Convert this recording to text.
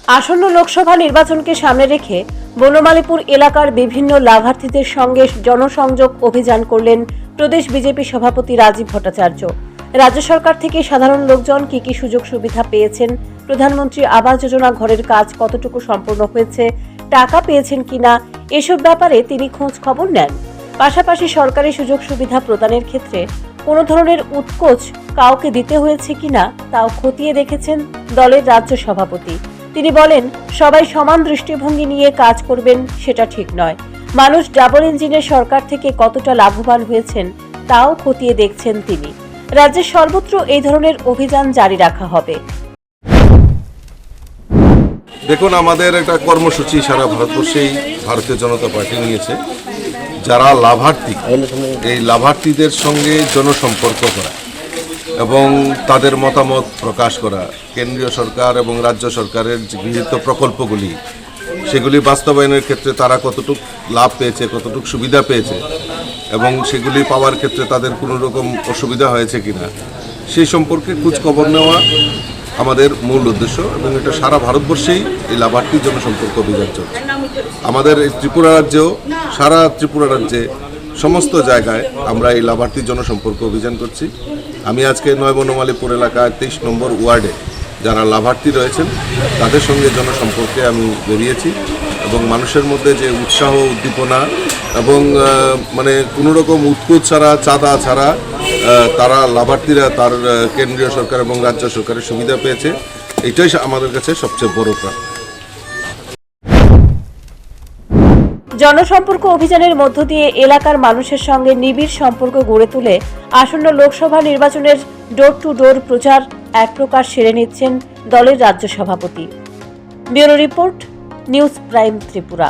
আসন্ন লোকসভা নির্বাচনকে সামনে রেখে বনমালীপুর এলাকার বিভিন্ন লাভার্থীদের সঙ্গে জনসংযোগ অভিযান করলেন প্রদেশ বিজেপি সভাপতি রাজীব ভট্টাচার্য। রাজ্য সরকার থেকে সাধারণ লোকজন কি কি সুযোগ সুবিধা পেয়েছেন, প্রধানমন্ত্রী আবাস যোজনা ঘরের কাজ কতটুকু সম্পূর্ণ হয়েছে, টাকা পেয়েছেন কিনা, এসব ব্যাপারে তিনি খোঁজ খবর নেন। পাশাপাশি সরকারি সুযোগ সুবিধা প্রদানের ক্ষেত্রে কোনো ধরনের উৎকোচ কাউকে দিতে হয়েছে কিনা তাও খতিয়ে দেখেছেন দলের রাজ্য সভাপতি। তিনি বলেন, সবাই সমান দৃষ্টিভঙ্গি নিয়ে কাজ করবেন সেটা ঠিক নয়। মানুষ ডাবল ইঞ্জিনের সরকার থেকে কতটা লাভবান হয়েছেন তাও খতিয়ে দেখছেন তিনি। রাজ্যের সর্বত্র এই ধরনের অভিযান জারি রাখা হবে। দেখুন, আমাদের একটা কর্মসূচি সারা ভারতবর্ষেই ভারতীয় জনতা পার্টি নিয়েছে। যারা লাভার্থী, এই লাভার্থীদের সঙ্গে জনসম্পর্ক করা এবং তাদের মতামত প্রকাশ করা, কেন্দ্রীয় সরকার এবং রাজ্য সরকারের যে গৃহীত প্রকল্পগুলি সেগুলি বাস্তবায়নের ক্ষেত্রে তারা কতটুকু লাভ পেয়েছে, কতটুকু সুবিধা পেয়েছে এবং সেগুলি পাওয়ার ক্ষেত্রে তাদের কোনো রকম অসুবিধা হয়েছে কিনা সেই সম্পর্কে খোঁজ খবর নেওয়া আমাদের মূল উদ্দেশ্য। এবং এটা সারা ভারতবর্ষেই এই লাভার্থী জনসম্পর্ক অভিযান চলছে। আমাদের এই ত্রিপুরা রাজ্যেও, সারা ত্রিপুরা রাজ্যে সমস্ত জায়গায় আমরা এই লাভার্থী জনসম্পর্ক অভিযান করছি। আমি আজকে বনমালীপুর এলাকায় 23 নম্বর ওয়ার্ডে যারা লাভার্থী রয়েছেন তাদের সঙ্গে জনসম্পর্কে আমি বেরিয়েছি এবং মানুষের মধ্যে যে উৎসাহ, উদ্দীপনা এবং কোনো রকম উৎকোচ ছাড়া, চাঁদা ছাড়া তারা লাভার্থীরা তার কেন্দ্রীয় সরকার এবং রাজ্য সরকারের সুবিধা পেয়েছে, এটাই আমাদের কাছে সবচেয়ে বড় প্রাপ্তি। জনসম্পর্ক অভিযানের মধ্য দিয়ে এলাকার মানুষের সঙ্গে নিবিড় সম্পর্ক গড়ে তুলে আসন্ন লোকসভা নির্বাচনের ডোর টু ডোর প্রচার এক প্রকার সেরে নিচ্ছেন দলের রাজ্য সভাপতি। Bureau report, news prime Tripura.